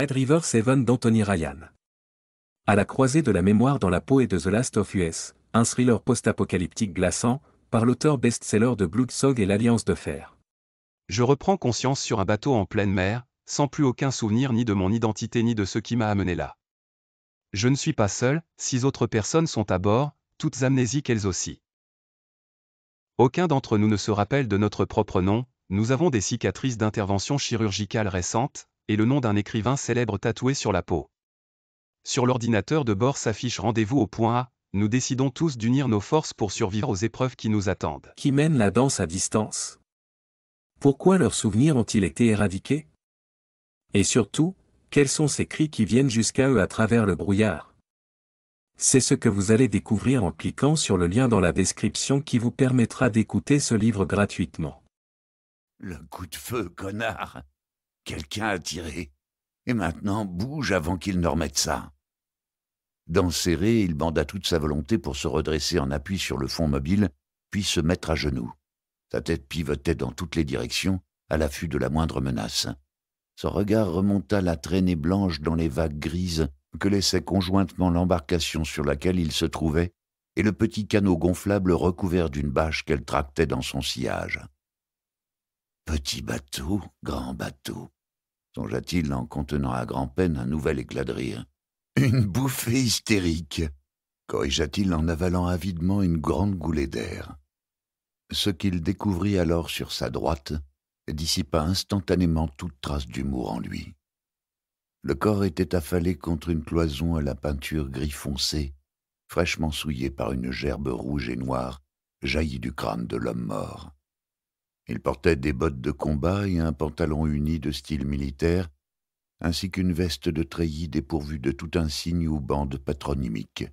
Red River 7 d'Anthony Ryan. À la croisée de la mémoire dans la peau et de The Last of Us, un thriller post-apocalyptique glaçant, par l'auteur best-seller de Bloodsong et l'Alliance de Fer. Je reprends conscience sur un bateau en pleine mer, sans plus aucun souvenir ni de mon identité ni de ce qui m'a amené là. Je ne suis pas seul, 6 autres personnes sont à bord, toutes amnésiques elles aussi. Aucun d'entre nous ne se rappelle de notre propre nom, nous avons des cicatrices d'intervention chirurgicale récentes, et le nom d'un écrivain célèbre tatoué sur la peau. Sur l'ordinateur de bord s'affiche rendez-vous au point A, nous décidons tous d'unir nos forces pour survivre aux épreuves qui nous attendent. Qui mène la danse à distance? Pourquoi leurs souvenirs ont-ils été éradiqués? Et surtout, quels sont ces cris qui viennent jusqu'à eux à travers le brouillard? C'est ce que vous allez découvrir en cliquant sur le lien dans la description qui vous permettra d'écouter ce livre gratuitement. Le coup de feu, connard! Quelqu'un a tiré. Et maintenant, bouge avant qu'il ne remette ça. Dents serrées, il banda toute sa volonté pour se redresser en appui sur le fond mobile, puis se mettre à genoux. Sa tête pivotait dans toutes les directions, à l'affût de la moindre menace. Son regard remonta la traînée blanche dans les vagues grises que laissait conjointement l'embarcation sur laquelle il se trouvait et le petit canot gonflable recouvert d'une bâche qu'elle tractait dans son sillage. Petit bateau, grand bateau, songea-t-il en contenant à grand-peine un nouvel éclat de rire. Une bouffée hystérique, corrigea-t-il en avalant avidement une grande goulée d'air. Ce qu'il découvrit alors sur sa droite dissipa instantanément toute trace d'humour en lui. Le corps était affalé contre une cloison à la peinture gris foncé, fraîchement souillée par une gerbe rouge et noire jaillie du crâne de l'homme mort. Il portait des bottes de combat et un pantalon uni de style militaire, ainsi qu'une veste de treillis dépourvue de tout insigne ou bande patronymique.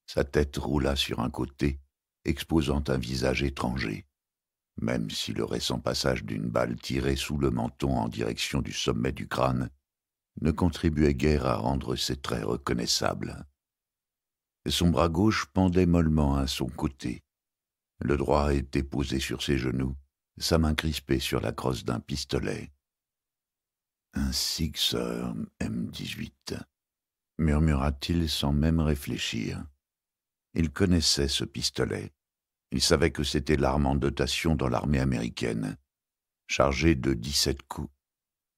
Sa tête roula sur un côté, exposant un visage étranger, même si le récent passage d'une balle tirée sous le menton en direction du sommet du crâne ne contribuait guère à rendre ses traits reconnaissables. Son bras gauche pendait mollement à son côté. Le droit était posé sur ses genoux, sa main crispée sur la crosse d'un pistolet. Un Sixer M18, murmura-t-il sans même réfléchir. Il connaissait ce pistolet. Il savait que c'était l'arme en dotation dans l'armée américaine, chargée de 17 coups,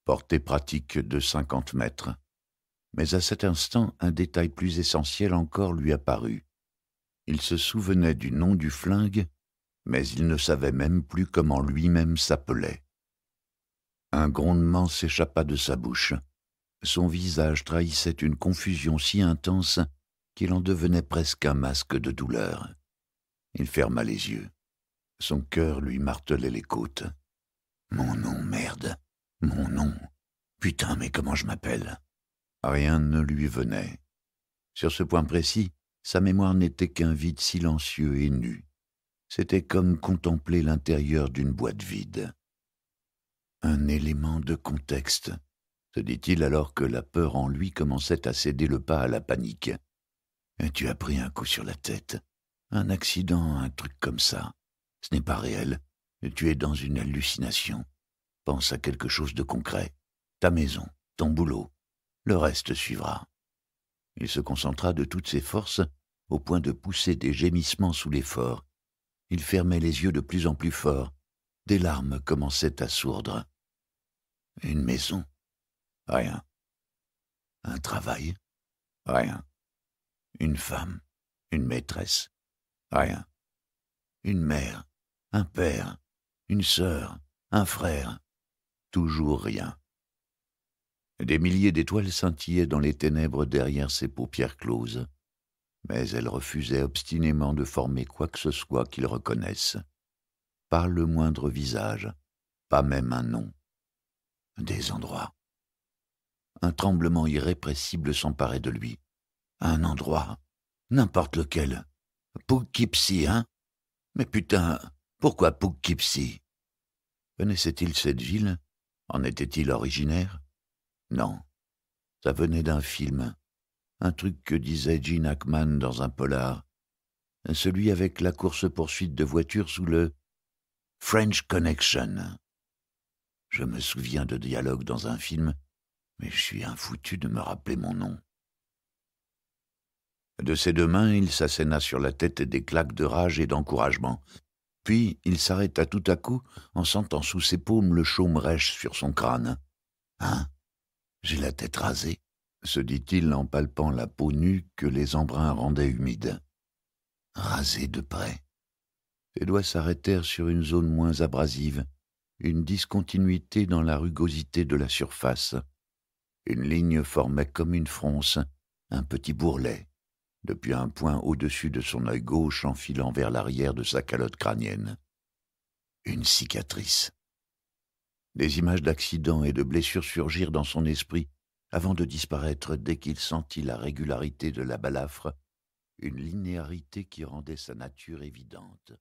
portée pratique de 50 mètres. Mais à cet instant, un détail plus essentiel encore lui apparut. Il se souvenait du nom du flingue, mais il ne savait même plus comment lui-même s'appelait. Un grondement s'échappa de sa bouche. Son visage trahissait une confusion si intense qu'il en devenait presque un masque de douleur. Il ferma les yeux. Son cœur lui martelait les côtes. « Mon nom, merde! Mon nom! Putain, mais comment je m'appelle ?» Rien ne lui venait. Sur ce point précis, sa mémoire n'était qu'un vide silencieux et nu. C'était comme contempler l'intérieur d'une boîte vide. Un élément de contexte, se dit-il alors que la peur en lui commençait à céder le pas à la panique. « Tu as pris un coup sur la tête. Un accident, un truc comme ça. Ce n'est pas réel. Tu es dans une hallucination. Pense à quelque chose de concret. Ta maison, ton boulot. Le reste suivra. » Il se concentra de toutes ses forces au point de pousser des gémissements sous l'effort. Il fermait les yeux de plus en plus fort. Des larmes commençaient à sourdre. Une maison? Rien. Un travail? Rien. Une femme? Une maîtresse? Rien. Une mère? Un père? Une sœur? Un frère? Toujours rien. Des milliers d'étoiles scintillaient dans les ténèbres derrière ses paupières closes, mais elle refusait obstinément de former quoi que ce soit qu'il reconnaisse. Pas le moindre visage, pas même un nom. Des endroits. Un tremblement irrépressible s'emparait de lui. Un endroit, n'importe lequel. Poughkeepsie, hein? Mais putain, pourquoi Poughkeepsie? Connaissait-il cette ville? En était-il originaire? Non, ça venait d'un film, un truc que disait Gene Hackman dans un polar, celui avec la course-poursuite de voitures sous le French Connection. Je me souviens de dialogues dans un film Mais je suis infoutu de me rappeler mon nom. De ses deux mains, il s'asséna sur la tête des claques de rage et d'encouragement. Puis il s'arrêta tout à coup en sentant sous ses paumes le chaume rêche sur son crâne. « Hein? J'ai la tête rasée ?» se dit-il en palpant la peau nue que les embruns rendaient humide. Rasée de près. Ses doigts s'arrêtèrent sur une zone moins abrasive, une discontinuité dans la rugosité de la surface. Une ligne formait comme une fronce, un petit bourrelet, depuis un point au-dessus de son œil gauche en filant vers l'arrière de sa calotte crânienne. Une cicatrice. Des images d'accidents et de blessures surgirent dans son esprit avant de disparaître dès qu'il sentit la régularité de la balafre, une linéarité qui rendait sa nature évidente.